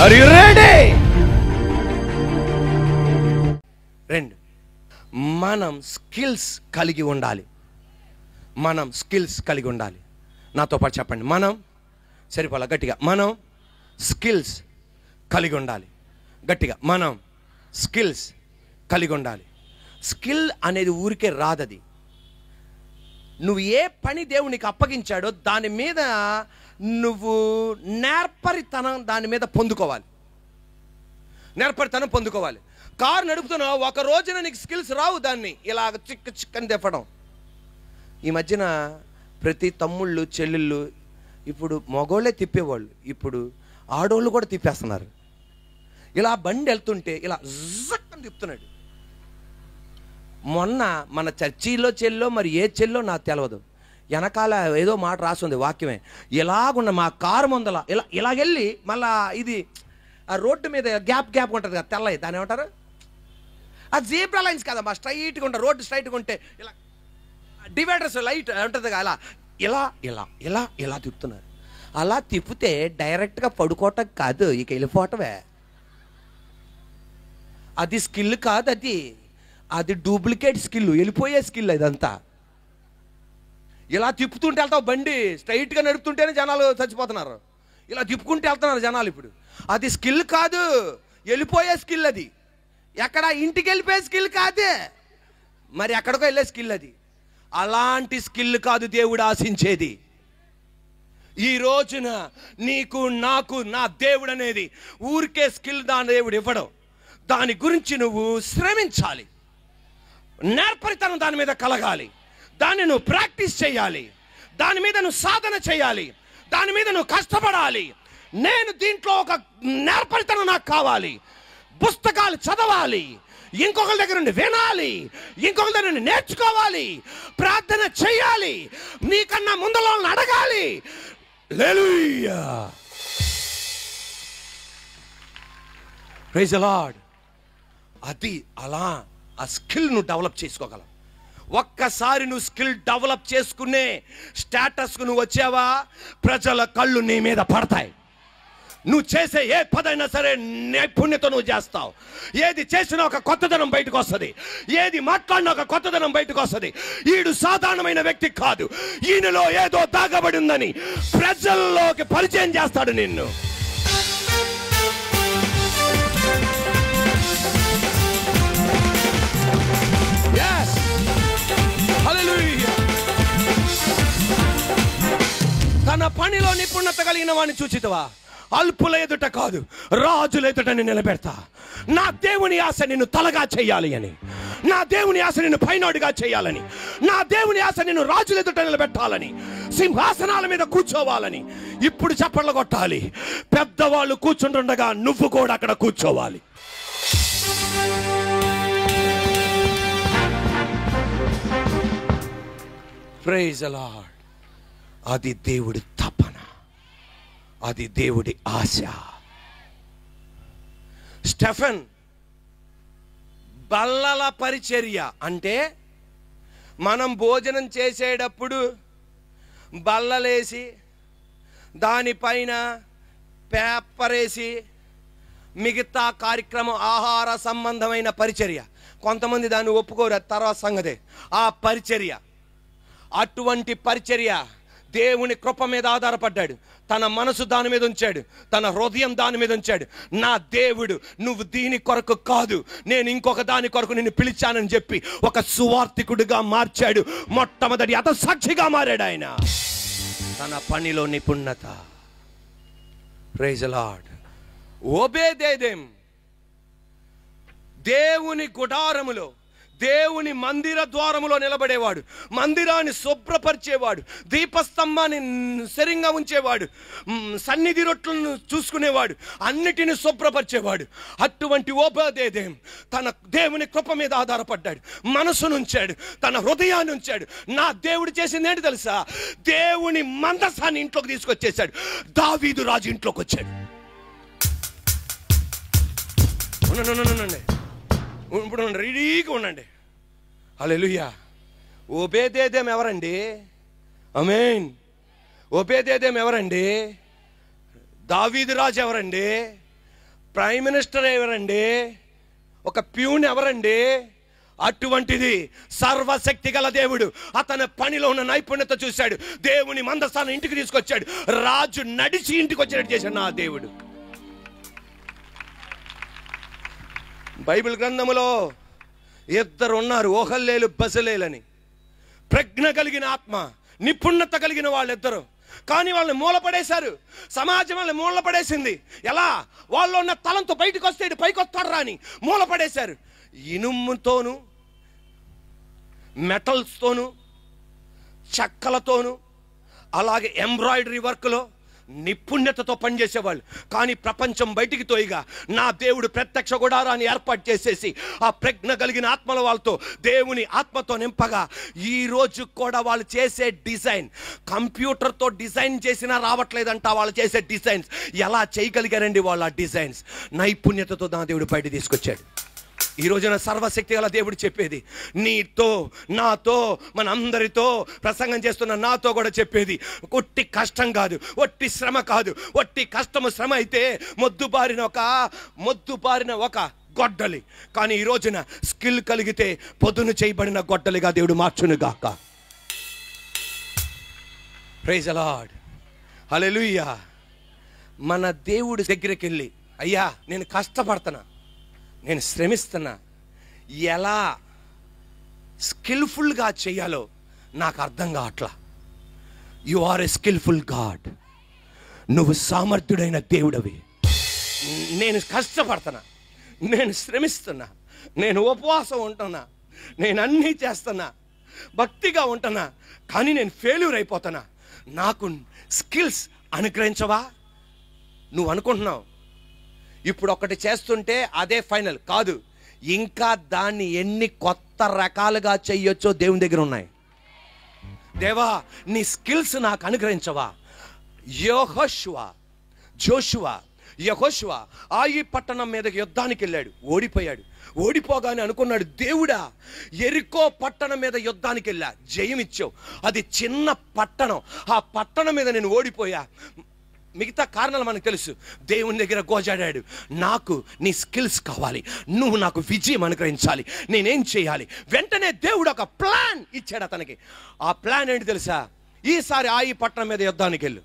Are you ready? రెండు, మనం skills కలిగి ఉండాలి. మనం స్కిల్స్ కలిగి ఉండాలి. నాతో పాటు చెప్పండి. మనం సరిపోలా గట్టిగా. మనం స్కిల్స్ కలిగి ఉండాలి. గట్టిగా. మనం స్కిల్స్ కలిగి ఉండాలి. స్కిల్ అనేది ఊరికే రాదది. నువ్వు ఏ పని దేవునికి అప్పగించాడో దాని మీద నువ్వు నేర్పరితనం దాని మీద పొందుకోవాలి. నేర్పరితనం పొందుకోవాలి. కారు నడుపుతున్నావు, ఒక రోజున నీకు స్కిల్స్ రావు. దాన్ని ఇలాగ చిక్కని తిప్పడం. ఈ మధ్యన ప్రతి తమ్ముళ్ళు చెల్లెళ్ళు, ఇప్పుడు మగోళ్ళే తిప్పేవాళ్ళు, ఇప్పుడు ఆడోళ్ళు కూడా తిప్పేస్తున్నారు. ఇలా బండి వెళ్తుంటే ఇలా జక్కని తిప్పుతున్నాడు. మొన్న మన చర్చిలో చెల్లో, మరి ఏ చెల్లో నాకు తెలియదు, వెనకాల ఏదో మాట రాసింది వాక్యమే. ఇలాగున్న మా కారు ముందల ఇలాగెళ్ళి మళ్ళా ఇది ఆ రోడ్డు మీద గ్యాప్ ఉంటుంది కదా తెల్లయి, దాన్ని ఏమంటారు? ఆ జీబ్రా లైన్స్ కదా, మా స్ట్రైట్గా ఉంటారు, రోడ్డు స్ట్రైట్గా ఉంటే ఇలా డివైడర్స్ లైట్ ఉంటుంది కదా, అలా ఇలా ఇలా ఇలా ఇలా తిప్పుతున్నారు. అలా తిప్పితే డైరెక్ట్గా పడుకోవటం కాదు, ఇక వెళ్ళిపోవటమే. అది స్కిల్ కాదు, అది డూప్లికేట్ స్కిల్, వెళ్ళిపోయే స్కిల్ ఇదంతా. ఇలా తిప్పుతుంటే వెళ్తావు, బండి స్ట్రైట్గా నడుపుతుంటేనే జనాలు చచ్చిపోతున్నారు. ఇలా తిప్పుకుంటూ వెళ్తున్నారు జనాలు. ఇప్పుడు అది స్కిల్ కాదు, వెళ్ళిపోయే స్కిల్. అది ఎక్కడ ఇంటికి వెళ్ళిపోయే స్కిల్ కాదు, మరి ఎక్కడికో వెళ్ళే స్కిల్ అది. అలాంటి స్కిల్ కాదు దేవుడు ఆశించేది. ఈ రోజున నీకు నాకు నా దేవుడు అనేది ఊరికే స్కిల్ దాని దేవుడు ఇవ్వడం. దాని గురించి నువ్వు శ్రమించాలి, నేర్పరితనం దాని మీద కలగాలి, దాన్ని నువ్వు ప్రాక్టీస్ చేయాలి, దాని మీద నువ్వు సాధన చేయాలి, దాని మీద నువ్వు కష్టపడాలి. నేను దీంట్లో ఒక నేర్పరితనం నాకు కావాలి. పుస్తకాలు చదవాలి, ఇంకొకరి దగ్గర నుండి వినాలి, ఇంకొకరి దగ్గర నుండి నేర్చుకోవాలి, ప్రార్థన చేయాలి, నీకన్నా ముందలో అడగాలి. హల్లెలూయా, ప్రైజ్ ది లార్డ్. అది అలా ఆ స్కిల్ నువ్వు డెవలప్ చేసుకోగలవు. ఒక్కసారి నువ్వు స్కిల్ డెవలప్ చేసుకునే స్టేటస్కు నువ్వు వచ్చావా, ప్రజల కళ్ళు నీ మీద పడతాయి. నువ్వు చేసే ఏ పదైనా సరే నైపుణ్యతో నువ్వు చేస్తావు. ఏది చేసినా ఒక కొత్తదనం బయటకు వస్తుంది, ఏది మాట్లాడినా ఒక కొత్తదనం బయటకు వస్తుంది. ఈడు సాధారణమైన వ్యక్తి కాదు, ఈయనలో ఏదో దాగబడి ఉందని ప్రజల్లోకి పరిచయం చేస్తాడు నిన్ను. తన పనిలో నిపుణత కలిగిన వాడిని చూచితవా? అల్పుల ఎదుట కాదు, రాజుల ఎదుట నేను నిలబెడతా. నా దేవుని ఆశ నిన్ను తలగా చేయాలి అని, నా దేవుని ఆశ నిన్ను పైనోడిగా చేయాలని, నా దేవుని ఆశ నిన్ను రాజుల ఎదుట నిలబెట్టాలని, సింహాసనాల మీద కూర్చోవాలని. ఇప్పుడు చప్పట్లు కొట్టాలి. పెద్దవాళ్ళు కూర్చుంటుండగా నువ్వు కూడా అక్కడ కూర్చోవాలి. Praise the lord. అది దేవుడి తపన, అది దేవుడి ఆశ. స్టెఫెన్ బల్లల పరిచర్య అంటే, మనం భోజనం చేసేటప్పుడు బల్లలేసి దానిపైన పేపర్ వేసి మిగతా కార్యక్రమం ఆహార సంబంధమైన పరిచర్య. కొంతమంది దాన్ని ఒప్పుకోరు, తర్వాత సంగతే. ఆ పరిచర్య, అటువంటి పరిచర్య దేవుని కృప మీద ఆధారపడ్డాడు. తన మనసు దాని మీద ఉంచాడు, తన హృదయం దాని మీద ఉంచాడు. నా దేవుడు నువ్వు దీని కొరకు కాదు, నేను ఇంకొక దాని కొరకు నిన్ను పిలిచానని చెప్పి ఒక సువార్థికుడిగా మార్చాడు. మొట్టమొదటి హతసాక్షిగా మారాడు ఆయన. తన పనిలో నిపుణత. Praise the lord. ఓబేదేదెం దేవుని గుడారములో, దేవుని మందిర ద్వారములో నిలబడేవాడు, మందిరాన్ని శుభ్రపరిచేవాడు, దీపస్తంభాన్ని సరిగ్గా ఉంచేవాడు, సన్నిధి రొట్టెలను చూసుకునేవాడు, అన్నిటిని శుభ్రపరిచేవాడు. అటువంటి ఓబేదేదెం తన దేవుని కృప మీద ఆధారపడ్డాడు, మనసునుంచాడు, తన హృదయాన్ని ఉంచాడు. నా దేవుడు చేసింది ఏంటి తెలుసా? దేవుని మందసాన్ని ఇంట్లోకి తీసుకొచ్చేసాడు. దావీదు రాజు ఇంట్లోకి వచ్చాడు. ఇప్పుడు రెడీగా ఉండండి. హల్లెలూయా. ఓబేదేదెం ఎవరండి? ఆమేన్. ఓబేదేదెం ఎవరండి? దావీదు రాజు ఎవరండి? ప్రైమ్ మినిస్టర్ ఎవరండి? ఒక ప్యూన్ ఎవరండి? అటువంటిది సర్వశక్తి గల దేవుడు అతని పనిలో ఉన్న నైపుణ్యత చూశాడు. దేవుని మందస్థానం ఇంటికి తీసుకొచ్చాడు. రాజు నడిచి ఇంటికి వచ్చినట్టు చేశాడు నా దేవుడు. బైబిల్ గ్రంథములో ఇద్దరు ఉన్నారు, ఓహల్లేలు బెజలేలని. ప్రజ్ఞ కలిగిన ఆత్మ, నిపుణత కలిగిన వాళ్ళిద్దరు. కానీ వాళ్ళని మూలపడేశారు. సమాజం వాళ్ళని మూలపడేసింది. ఎలా? వాళ్ళు ఉన్న తలంతో బయటకు వస్తే పైకి వస్తాడు రాని మూలపడేశారు. ఇనుముతోను, మెటల్స్తోను, చెక్కలతోను, అలాగే ఎంబ్రాయిడరీ వర్క్లో నిపుణ్యతతో పనిచేసేవాళ్ళు. కానీ ప్రపంచం బయటికి తోయిగా నా దేవుడు ప్రత్యక్ష గుడారాన్ని ఏర్పాటు చేసేసి ఆ ప్రజ్ఞ కలిగిన ఆత్మల వాళ్ళతో దేవుని ఆత్మతో నింపగా ఈ రోజు కూడా వాళ్ళు చేసే డిజైన్ కంప్యూటర్తో డిజైన్ చేసినా రావట్లేదంట. వాళ్ళు చేసే డిజైన్స్ ఎలా చేయగలిగారండి వాళ్ళు? ఆ డిజైన్స్ నైపుణ్యతతో నా దేవుడు బయట తీసుకొచ్చాడు. ఈ రోజున సర్వశక్తి గల దేవుడు చెప్పేది, నీతో నాతో మనందరితో ప్రసంగం చేస్తున్న నాతో కూడా చెప్పేది, ఒట్టి కష్టం కాదు, ఒట్టి శ్రమ కాదు. ఒట్టి కష్టము శ్రమ అయితే మొద్దుబారిన ఒక గొడ్డలి. కానీ ఈ రోజున స్కిల్ కలిగితే పొదును చేయబడిన గొడ్డలిగా దేవుడు మార్చును గాక. ప్రైజ్ ది లార్డ్, హల్లెలూయా. మన దేవుడి దగ్గరికి వెళ్ళి, అయ్యా నేను కష్టపడుతున్నా, నేను శ్రమిస్తున్నా, ఎలా స్కిల్ఫుల్గా చేయాలో నాకు అర్థం కావట్లా. You are a skillful god. నువ్వు సామర్థ్యుడైన దేవుడవి. నేను కష్టపడుతున్నా, నేను శ్రమిస్తున్నా, నేను ఉపవాసం ఉంటున్నా, నేను అన్నీ చేస్తున్నా, భక్తిగా ఉంటున్నా, కానీ నేను ఫెయిల్యూర్ అయిపోతున్నా. నాకు స్కిల్స్ అనుగ్రహించవా? నువ్వు అనుకుంటున్నావు ఇప్పుడు ఒకటి చేస్తుంటే అదే ఫైనల్ కాదు. ఇంకా దాన్ని ఎన్ని కొత్త రకాలుగా చెయ్యొచ్చో దేవుని దగ్గర ఉన్నాయి. దేవా నీ స్కిల్స్ నాకు అనుగ్రహించవా? యెహోషువ ఆయి పట్టణం మీదకి యుద్ధానికి వెళ్ళాడు, ఓడిపోయాడు. ఓడిపోగానే అనుకున్నాడు, దేవుడా యెరికో పట్టణం మీద యుద్ధానికి వెళ్ళా, జయం ఇచ్చావు. అది చిన్న పట్టణం, ఆ పట్టణం మీద నేను ఓడిపోయా. మిగతా కారణాలు మనకు తెలుసు. దేవుని దగ్గర గోజాడాడు, నాకు నీ స్కిల్స్ కావాలి, నువ్వు నాకు విజయం అనుగ్రహించాలి, నేనేం చేయాలి? వెంటనే దేవుడు ఒక ప్లాన్ ఇచ్చాడు అతనికి. ఆ ప్లాన్ ఏంటి తెలుసా? ఈసారి ఆయి పట్టణం మీద యుద్ధానికి వెళ్ళు.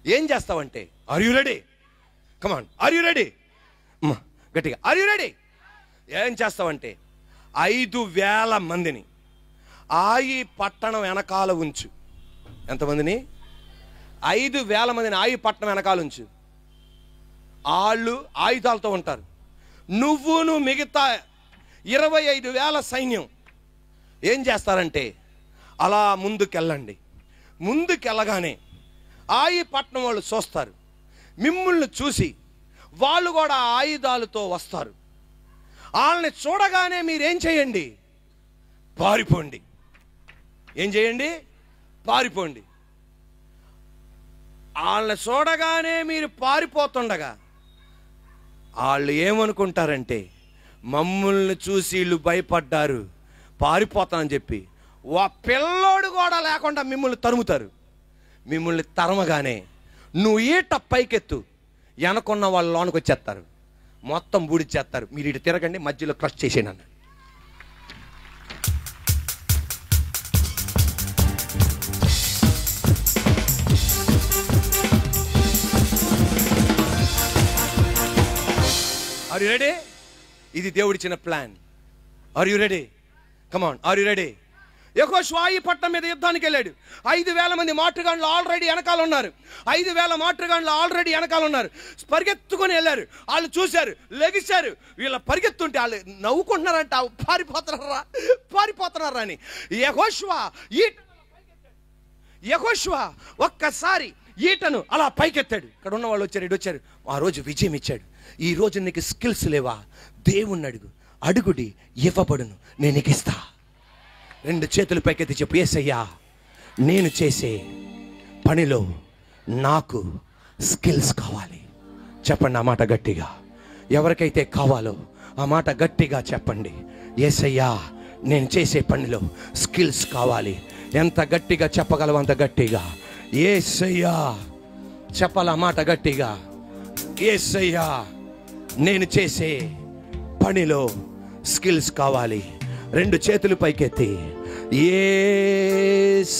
ఏం చేస్తావంటే, are you ready? Come on, are you ready? గట్టిగా, ఆర్ యు రెడీ? ఏం చేస్తావంటే 5,000 మందిని ఆయి పట్టణం వెనకాల ఉంచు. ఎంతమందిని? 5,000 మందిని ఆయి పట్టణం వెనకాల ఉంచు. వాళ్ళు ఆయుధాలతో ఉంటారు. నువ్వు మిగతా 25,000 సైన్యం ఏం చేస్తారంటే అలా ముందుకెళ్ళండి. ముందుకెళ్ళగానే ఆయి పట్టణం వాళ్ళు చూస్తారు. మిమ్మల్ని చూసి వాళ్ళు కూడా ఆయుధాలతో వస్తారు. వాళ్ళని చూడగానే మీరేం చేయండి? పారిపోండి. ఏం చేయండి? పారిపోండి. వాళ్ళని చూడగానే మీరు పారిపోతుండగా వాళ్ళు ఏమనుకుంటారంటే, మమ్మల్ని చూసి వీళ్ళు భయపడ్డారు, పారిపోతానని చెప్పి పిల్లోడు కూడా లేకుండా మిమ్మల్ని తరుముతారు. మిమ్మల్ని తరమగానే నువ్వు ఈట పైకెత్తు, వెనకున్న వాళ్ళు లోనికి వచ్చేస్తారు, మొత్తం బూడిచ్చేస్తారు. మీరు ఇటు తిరగండి, మధ్యలో క్రష్ చేసేనన్న. Are you ready? ఇది దేవుడిచ్చిన plan. Are you ready? Come on, are you ready? యెహోషువ ఆయి పట్టణం మీద యుద్ధానికి వెళ్ళాడు. 5,000 మంది మాటగాండ్లు ఆల్రెడీ వెనకాల ఉన్నారు. 5,000 మాటగాండ్లు ఆల్రెడీ వెనకాల ఉన్నారు. పరిగెత్తుకొని వెళ్ళారు. వాళ్ళు చూశారు, లెగిశారు. వీళ్ళ పరిగెత్తుంటే వాళ్ళు నవ్వుకుంటున్నారంట, పారిపోతున్నారా అని. యెహోషువ ఒక్కసారి ఈటను అలా పైకెత్తాడు. ఇక్కడ ఉన్న వాళ్ళు వచ్చారు, ఇటు వచ్చారు. ఆ రోజు విజయం ఇచ్చాడు. ఈ రోజు నీకు స్కిల్స్ లేవా? దేవుణ్ణి అడుగు, అడుగుడి ఇవ్వబడును, నేను నీకు ఇస్తా. 2 చేతులు పైకెత్తి చెప్పు, యేసయ్యా నేను చేసే పనిలో నాకు స్కిల్స్ కావాలి. చెప్పండి ఆ మాట గట్టిగా. ఎవరికైతే కావాలో ఆ మాట గట్టిగా చెప్పండి. యేసయ్యా నేను చేసే పనిలో స్కిల్స్ కావాలి. ఎంత గట్టిగా చెప్పగలవు అంత గట్టిగా. యేసయ్యా చెప్పాలి ఆ మాట గట్టిగా. యేసయ్యా నేను చేసే పనిలో స్కిల్స్ కావాలి. 2 చేతులు పైకెత్తి యేసయ్యానని